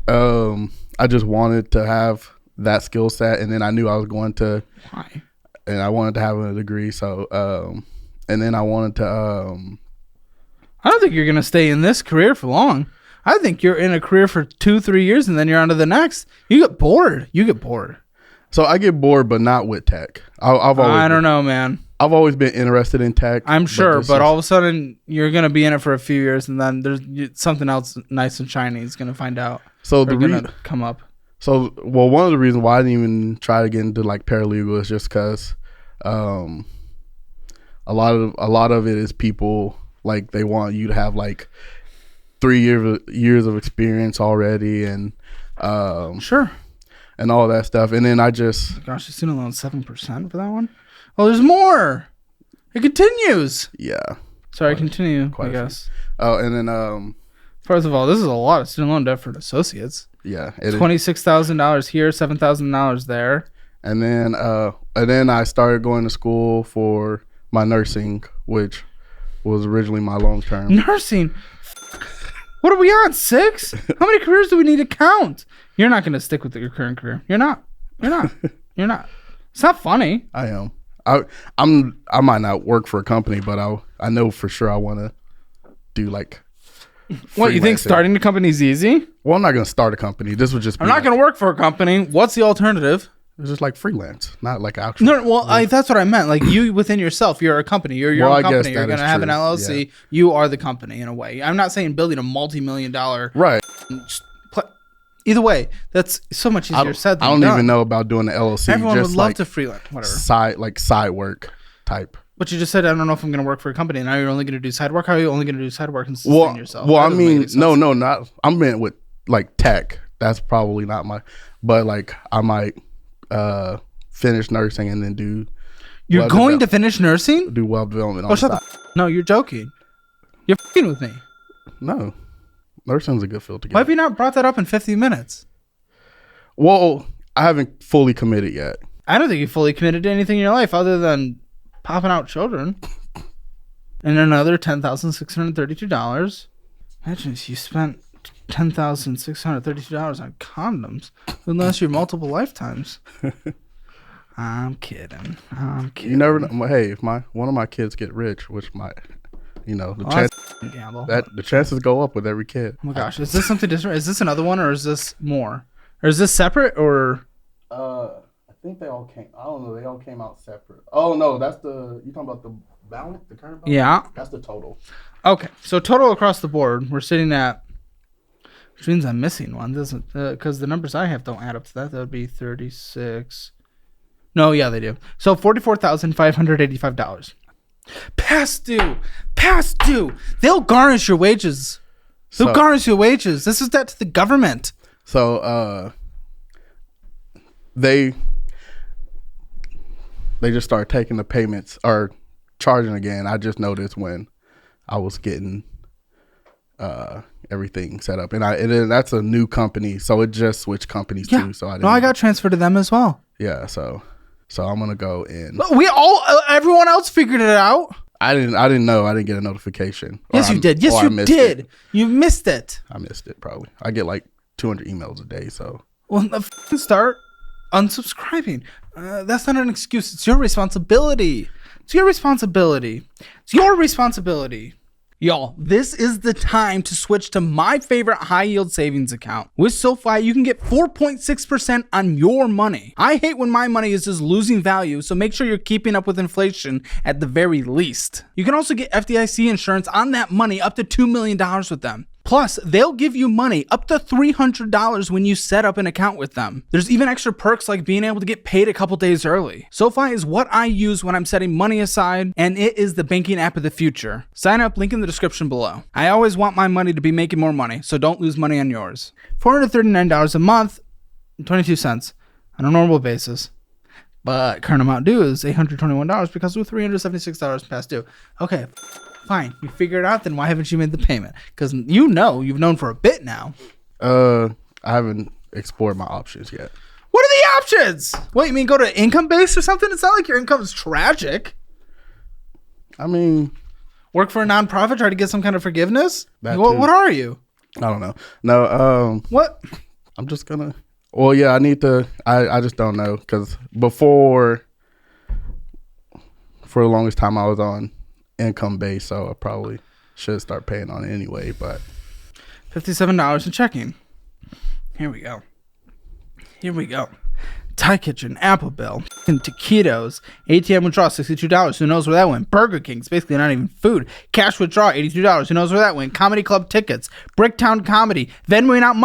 I just wanted to have that skill set, and then I knew I was going to. Why? And I wanted to have a degree, so and then I wanted to. I don't think you're gonna stay in this career for long. I think you're in a career for 2-3 years, and then you're on to the next. You get bored. So I get bored, but not with tech. I don't know, man. I've always been interested in tech. I'm sure, but all of a sudden you're gonna be in it for a few years, and then there's something else nice and shiny is gonna find out. So gonna come up. So one of the reasons why I didn't even try to get into like paralegal is just because a lot of it is people like they want you to have like 3 years of experience already, and sure, and all that stuff. And then I just gosh, the student loan 7% for that one. Oh, there's more. It continues. Yeah. Sorry, continue. I guess. Oh, and then first of all, this is a lot of student loan debt for associates. Yeah, $26,000 here, $7,000 there. And then I started going to school for my nursing, which was originally my long term. Nursing? What are we on, 6? How many careers do we need to count? You're not going to stick with your current career. You're not. You're not. It's not funny. I am. I might not work for a company, but I know for sure I want to do like. What, you think starting the company is easy? Well, I'm not going to start a company. This would just be I'm not going to work for a company. What's the alternative? It's just like freelance, not like actual. No, well, that's what I meant. Like you within yourself, you're a company. You're your own company. You're going to have an LLC. Yeah. You are the company in a way. I'm not saying building a multi-million-dollar. Right. Either way, that's so much easier said than done. I don't even know about doing the LLC. Everyone would love to freelance, whatever. Side work type. But you just said, I don't know if I'm going to work for a company. Now you're only going to do side work. How are you only going to do side work and sustain yourself? Well, I mean, no, not. I'm meant with like tech. That's probably not my. But like, I might finish nursing and then do. You're going to finish nursing? Do web development. Oh, shut the. No, you're joking. You're f***ing with me. No. Nursing's a good field to get. Why have you not brought that up in 50 minutes? Well, I haven't fully committed yet. I don't think you fully committed to anything in your life other than popping out children. And another $10,632. Imagine if you spent $10,632 on condoms. It would last you multiple lifetimes. I'm kidding. You never know. Hey, if one of my kids get rich, which might, the chances go up with every kid. Oh my gosh, is this something different? Is this another one, or is this more? Or is this separate, or? I think they all came. I don't know. They all came out separate. Oh no, you talking about the balance, the current balance? Yeah, that's the total. Okay, so total across the board, we're sitting at. Which means I'm missing one, doesn't? Because the numbers I have don't add up to that. That would be 36. No, yeah, they do. So $44,585. Past due. They'll garnish your wages. Garnish your wages. This is debt to the government. So they just started taking the payments or charging again. I just noticed when I was getting everything set up, and that's a new company, so it just switched companies too. So I got transferred to them as well. Yeah, so I'm gonna go in. Everyone else figured it out. I didn't know. I didn't get a notification. Yes, you did. Yes, you did. You missed it. I missed it probably. I get like 200 emails a day. So start unsubscribing. That's not an excuse. It's your responsibility. Y'all, this is the time to switch to my favorite high yield savings account. With SoFi, you can get 4.6% on your money. I hate when my money is just losing value, so make sure you're keeping up with inflation at the very least. You can also get FDIC insurance on that money up to $2 million with them. Plus, they'll give you money up to $300 when you set up an account with them. There's even extra perks like being able to get paid a couple days early. SoFi is what I use when I'm setting money aside, and it is the banking app of the future. Sign up, link in the description below. I always want my money to be making more money, so don't lose money on yours. $439 a month, 22 cents on a normal basis. But current amount due is $821 because we're $376 past due. Okay. Fine, you figure it out. Then why haven't you made the payment? Because you've known for a bit now. I haven't explored my options yet. What are the options? What, you mean go to income base or something? It's not like your income is tragic. I mean, work for a nonprofit, try to get some kind of forgiveness. What are you? I don't know. No. What? I'm just gonna. Well, yeah, I need to. I just don't know because for the longest time I was on income base, so I probably should start paying on it anyway. But $57 in checking. Here we go. Thai Kitchen, Apple Bill, taquitos, ATM withdrawal, $62. Who knows where that went? Burger King, it's basically not even food. Cash withdrawal, $82. Who knows where that went? Comedy Club tickets, Bricktown Comedy, Venmoing out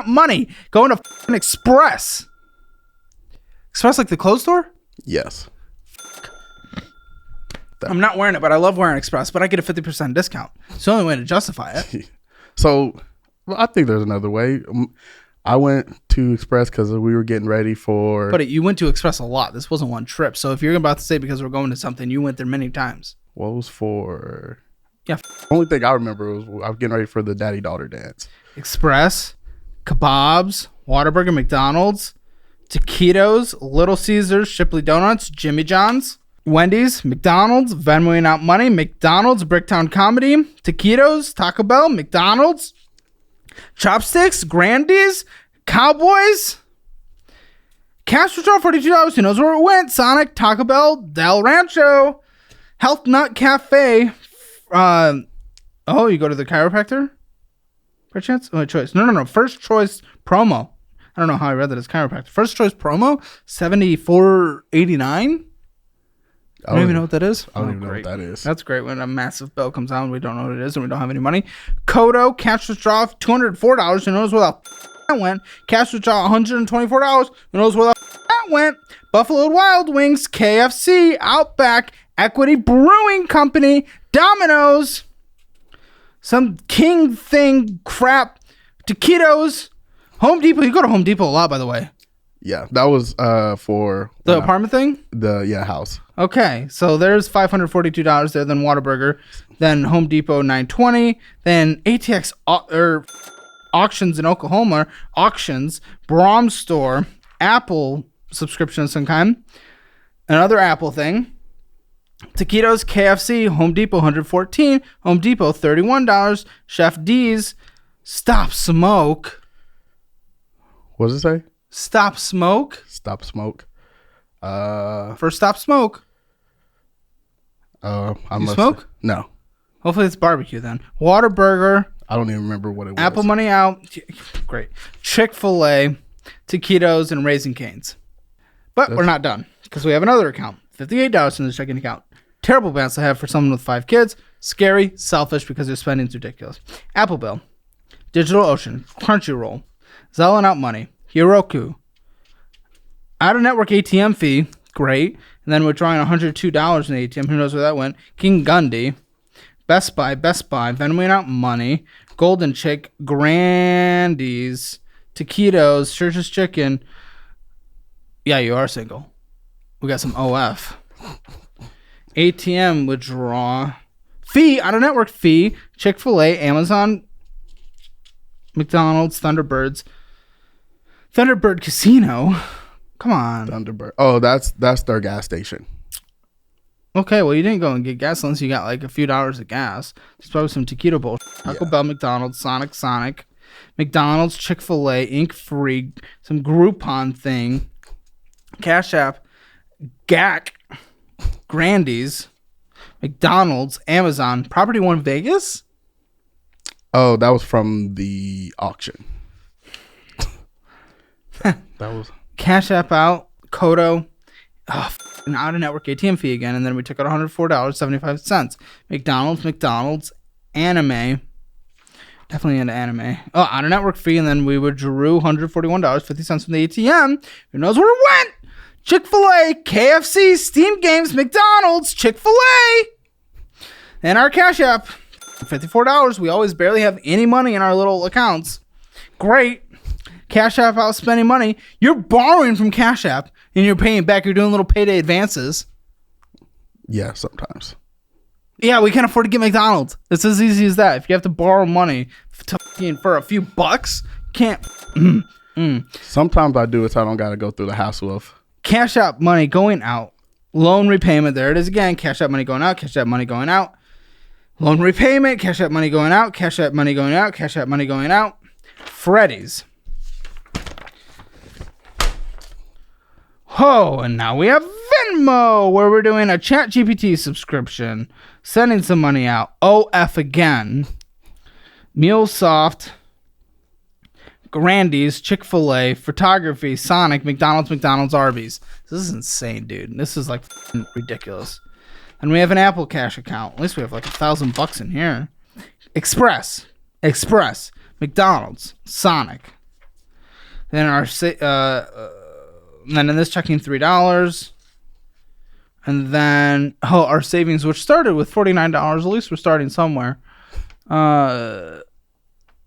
money. Going to Express. Express like the clothes store? Yes. I'm not wearing it, but I love wearing Express, but I get a 50% discount. It's the only way to justify it. So, I think there's another way. I went to Express because we were getting ready for... But you went to Express a lot. This wasn't one trip. So if you're about to say because we're going to something, you went there many times. What was for... Yeah. The only thing I remember was I was getting ready for the daddy-daughter dance. Express, kebabs, Whataburger, McDonald's, taquitos, Little Caesars, Shipley Donuts, Jimmy John's, Wendy's, McDonald's, Venmoing out money, McDonald's, Bricktown Comedy, taquitos, Taco Bell, McDonald's, Chopsticks, Grandy's, Cowboys, cash withdrawal, $42. Who knows where it went? Sonic, Taco Bell, Del Rancho, Health Nut Cafe. You go to the chiropractor? Perchance? Oh, choice. No. First choice promo. I don't know how I read that as chiropractor. First choice promo, $74.89. I don't even know what that is. I don't even know what that is. That's great when a massive bill comes out and we don't know what it is and we don't have any money. Kodo, cash withdrawal, $204. Who knows where the that went? Cash withdrawal, $124. Who knows where the that went? Buffalo Wild Wings, KFC, Outback, Equity Brewing Company, Domino's, some King thing crap, taquitos, Home Depot. You go to Home Depot a lot, by the way. Yeah, that was for The apartment thing? House. Okay, so there's $542 there, then Whataburger, then Home Depot $920, then ATX auctions in Oklahoma, auctions, Brahms store, Apple subscription of some kind, another Apple thing, Taquitos, KFC, Home Depot $114, Home Depot $31, Chef D's, Stop Smoke. What does it say? Stop Smoke. Stop Smoke. For Stop Smoke. I You must smoke? No, Hopefully it's barbecue then. Whataburger, I don't even remember what it was. Apple Money Out, great. Chick-fil-A, Taquitos, and Raising Cane's. But we're not done because we have another account. $58 in the checking account. Terrible balance to have for someone with 5 kids. Scary, selfish because their spending's ridiculous. Apple Bill, DigitalOcean, Crunchyroll, Zelling Out Money, Heroku, out-of-network ATM fee, great. And then withdrawing $102 in the ATM, who knows where that went. King Gundy, Best Buy, Venmoing Out Money, Golden Chick, Grandy's, Taquitos, Church's Chicken. Yeah, you are single. We got some OF. ATM withdraw. Fee, out-of-network fee, Chick-fil-A, Amazon, McDonald's, Thunderbird Casino. Come on. Thunderbird. Oh, that's their gas station. Okay, well, you didn't go and get gas unless you got like a few dollars of gas. There's probably some taquito bullshit. Taco Bell, McDonald's, Sonic, McDonald's, Chick-fil-A, Inc. Free, some Groupon thing, Cash App, GAC, Grandy's, McDonald's, Amazon, Property One Vegas? Oh, that was from the auction. That was Cash App out, Kodo, an out-of-network ATM fee again, and then we took out $104.75. McDonald's, Anime, definitely into anime. Oh, out-of-network fee, and then we withdrew $141.50 from the ATM. Who knows where it went? Chick-fil-A, KFC, Steam Games, McDonald's, Chick-fil-A, and our Cash App, $54. We always barely have any money in our little accounts. Great. Cash App out spending money. You're borrowing from Cash App and you're paying back. You're doing little payday advances. Yeah, sometimes. Yeah, we can't afford to get McDonald's. It's as easy as that. If you have to borrow money for a few bucks, can't. Sometimes I do it so I don't got to go through the hassle of Cash App money going out. Loan repayment. There it is again. Cash App money going out. Cash App money going out. Loan repayment. Cash App money going out. Cash App money going out. Cash App money going out. Freddy's. Oh, and now we have Venmo, where we're doing a ChatGPT subscription, sending some money out. OF again. MuleSoft, Grandy's, Chick-fil-A, photography, Sonic, McDonald's, Arby's. This is insane, dude. This is like ridiculous. And we have an Apple Cash account. At least we have like $1,000 in here. Express, McDonald's, Sonic. Then our then in this checking $3. And then our savings, which started with $49. At least we're starting somewhere. It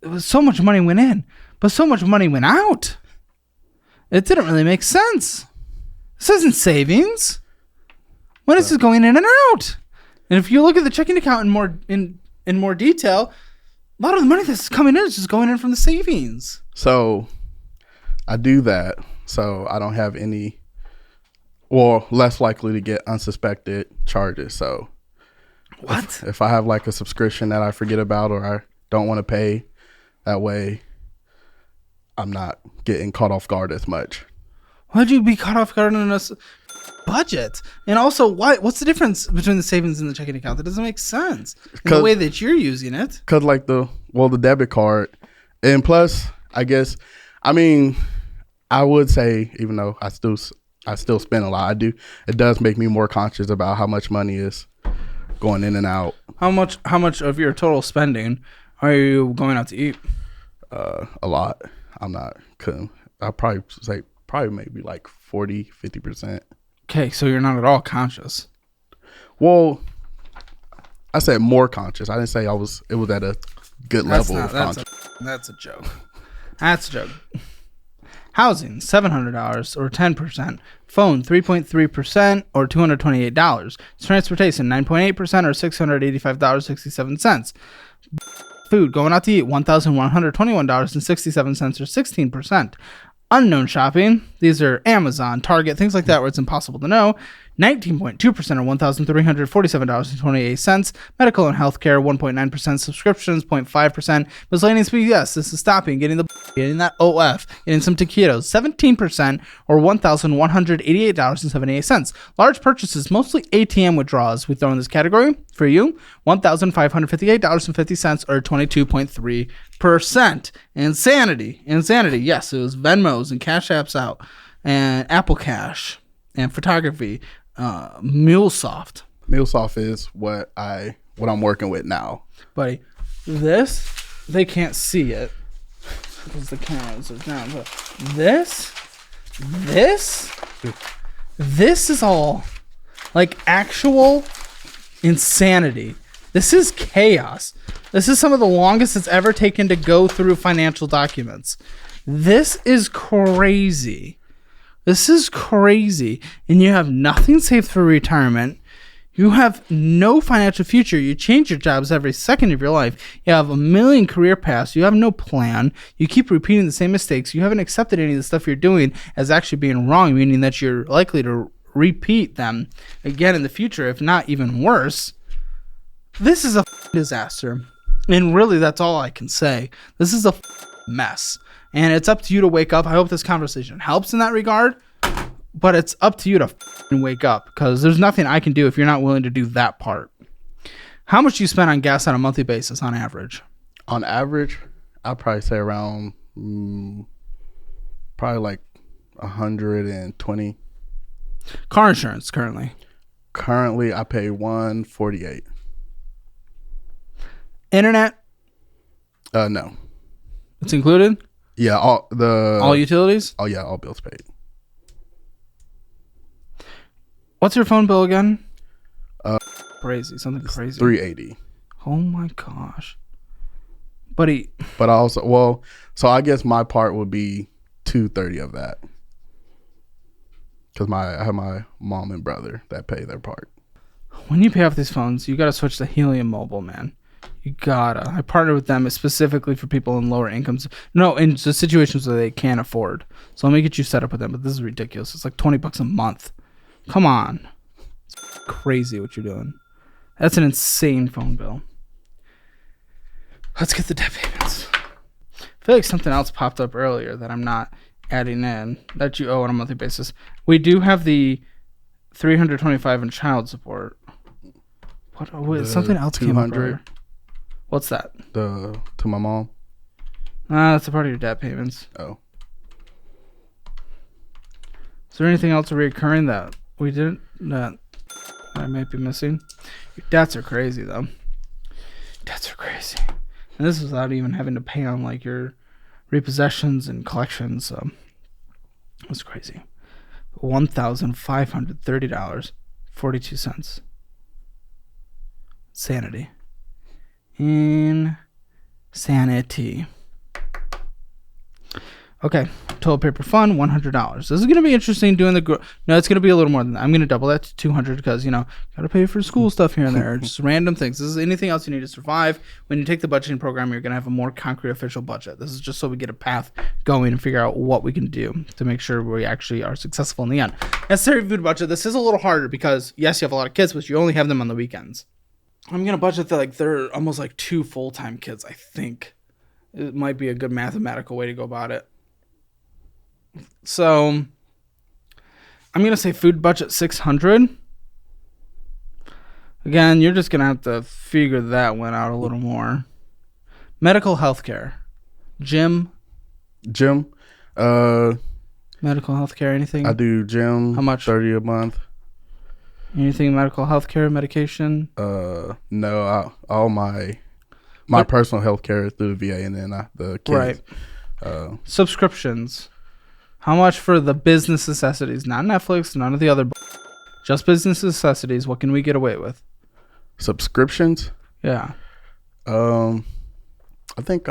was so much money went in, but so much money went out. It didn't really make sense. This isn't savings. When is this going in and out? And if you look at the checking account in more detail, a lot of the money that's coming in is just going in from the savings. So I do that so I don't have any, or less likely to get unsuspected charges. So what? If I have like a subscription that I forget about or I don't want to pay, that way I'm not getting caught off guard as much. Why'd you be caught off guard on a budget? And also, what's the difference between the savings and the checking account? That doesn't make sense in the way that you're using it. Because like the debit card, and plus, I guess, I mean, I would say, even though I still spend a lot, it does make me more conscious about how much money is going in and out. How much of your total spending are you going out to eat? A lot. I'll probably say maybe like 40-50%. Okay, so you're not at all conscious. Well, I said more conscious. I didn't say it was at a good level of conscious. That's a joke. That's a joke. Housing, $700 or 10%. Phone, 3.3% or $228. Transportation, 9.8% or $685.67. Food, going out to eat, $1,121.67 or 16%. Unknown shopping, these are Amazon, Target, things like that where it's impossible to know. 19.2% or $1,347.28. Medical and healthcare, 1.9%. Subscriptions, 0.5%. Miscellaneous BS, this is stopping, getting that OF, getting some taquitos, 17% or $1,188.78. Large purchases, mostly ATM withdrawals, we throw in this category. For you, $1,558.50 or 22.3%. Insanity. Yes, it was Venmos and Cash Apps out and Apple Cash and photography. MuleSoft. MuleSoft is what I'm working with now. Buddy, this, they can't see it because the cameras are down, but this is all like actual insanity. This is chaos. This is some of the longest it's ever taken to go through financial documents. This is crazy. This is crazy. And you have nothing saved for retirement. You have no financial future. You change your jobs every second of your life. You have a million career paths. You have no plan. You keep repeating the same mistakes. You haven't accepted any of the stuff you're doing as actually being wrong, meaning that you're likely to repeat them again in the future, if not even worse. This is a disaster. And really, that's all I can say. This is a mess. And it's up to you to wake up. I hope this conversation helps in that regard. But it's up to you to wake up, because there's nothing I can do if you're not willing to do that part. How much do you spend on gas on a monthly basis on average? On average, I'd probably say around probably like 120. Car insurance currently? Currently, I pay $148. Internet? No. It's included? Yeah, all utilities? Oh yeah, all bills paid. What's your phone bill again? Crazy, something crazy. $380. Oh my gosh, buddy. But I also, so I guess my part would be $230 of that, because I have my mom and brother that pay their part. When you pay off these phones, you gotta switch to Helium Mobile, man. You gotta. I partner with them specifically for people in lower incomes. No, in the situations where they can't afford. So let me get you set up with them. But this is ridiculous. It's like $20 a month. Come on. It's crazy what you're doing. That's an insane phone bill. Let's get the debt payments. I feel like something else popped up earlier that I'm not adding in that you owe on a monthly basis. We do have the $325 in child support. What? Something else came up earlier. What's that? To my mom. That's a part of your debt payments. Oh. Is there anything else recurring that we didn't, that I might be missing? Your debts are crazy, though. Debts are crazy. And this is without even having to pay on like your repossessions and collections. So it's crazy. $1,530.42. Sanity. Insanity. Okay, total paper fund, $100. This is going to be interesting doing no, it's going to be a little more than that. I'm going to double that to $200 because, got to pay for school stuff here and there. Just random things. This is anything else you need to survive. When you take the budgeting program, you're going to have a more concrete official budget. This is just so we get a path going and figure out what we can do to make sure we actually are successful in the end. Necessary food budget. This is a little harder because, yes, you have a lot of kids, but you only have them on the weekends. I'm going to budget that they're almost like 2 full-time kids, I think. It might be a good mathematical way to go about it. So I'm going to say food budget $600. Again, you're just going to have to figure that one out a little more. Medical healthcare. Gym. Medical healthcare, anything? I do gym. How much? $30 a month. Anything medical healthcare, medication? No, all my personal healthcare is through the VA, and then the kids. Right. Subscriptions. How much for the business necessities? Not Netflix, none of the other. Just business necessities. What can we get away with? Subscriptions? Yeah. I think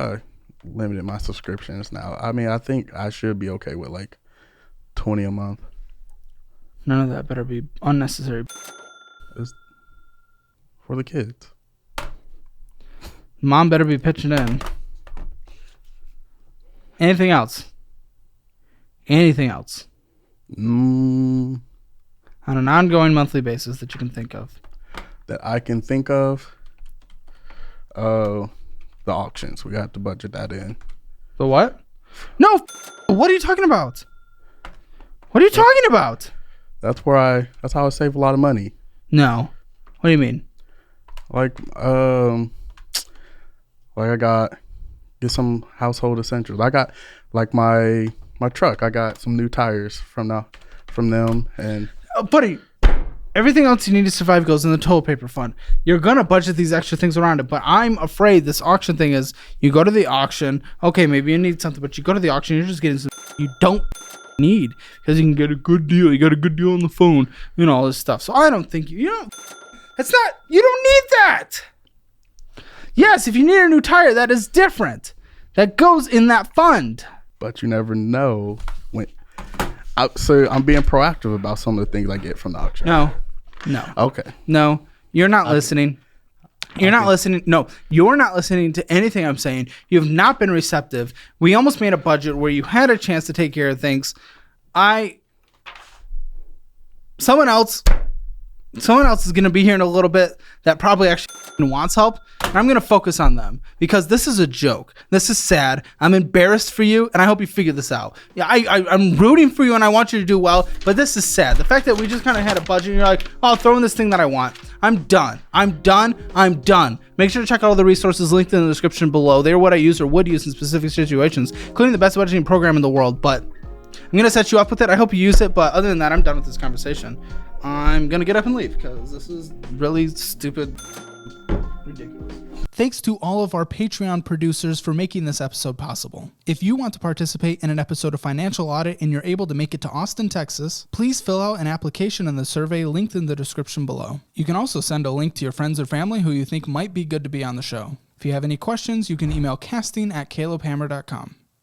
limited my subscriptions now. I mean, I think I should be okay with like $20 a month. None of that better be unnecessary. It's for the kids. Mom better be pitching in. Anything else? Anything else? On an ongoing monthly basis that you can think of. That I can think of? The auctions. We have to budget that in. The what? No. What are you talking about? What are you talking about? That's how I save a lot of money. No. What do you mean? Like I get some household essentials. I got like my truck. I got some new tires from them, and buddy, everything else you need to survive goes in the toilet paper fund. You're gonna budget these extra things around it, but I'm afraid this auction thing is you go to the auction. Okay, maybe you need something, but you go to the auction, you're just getting some you don't need because you can get a good deal. You got a good deal on the phone, all this stuff. So I don't think you don't need that. Yes, if you need a new tire, that is different. That goes in that fund. But you never know when. So I'm being proactive about some of the things I get from the auction. No. Okay. No, you're not listening. You're not listening. No, you're not listening to anything I'm saying. You have not been receptive. We almost made a budget where you had a chance to take care of things. Someone else is going to be here in a little bit that probably actually wants help. And I'm going to focus on them because this is a joke. This is sad. I'm embarrassed for you, and I hope you figure this out. Yeah, I'm rooting for you, and I want you to do well, but this is sad. The fact that we just kind of had a budget, and you're like, oh, I'll throw in this thing that I want. I'm done. Make sure to check out all the resources linked in the description below. They're what I use or would use in specific situations, including the best budgeting program in the world, but I'm going to set you up with it. I hope you use it, but other than that, I'm done with this conversation. I'm going to get up and leave because this is really stupid, ridiculous. Thanks to all of our Patreon producers for making this episode possible. If you want to participate in an episode of Financial Audit and you're able to make it to Austin, Texas, please fill out an application in the survey linked in the description below. You can also send a link to your friends or family who you think might be good to be on the show. If you have any questions, you can email casting@calebhammer.com.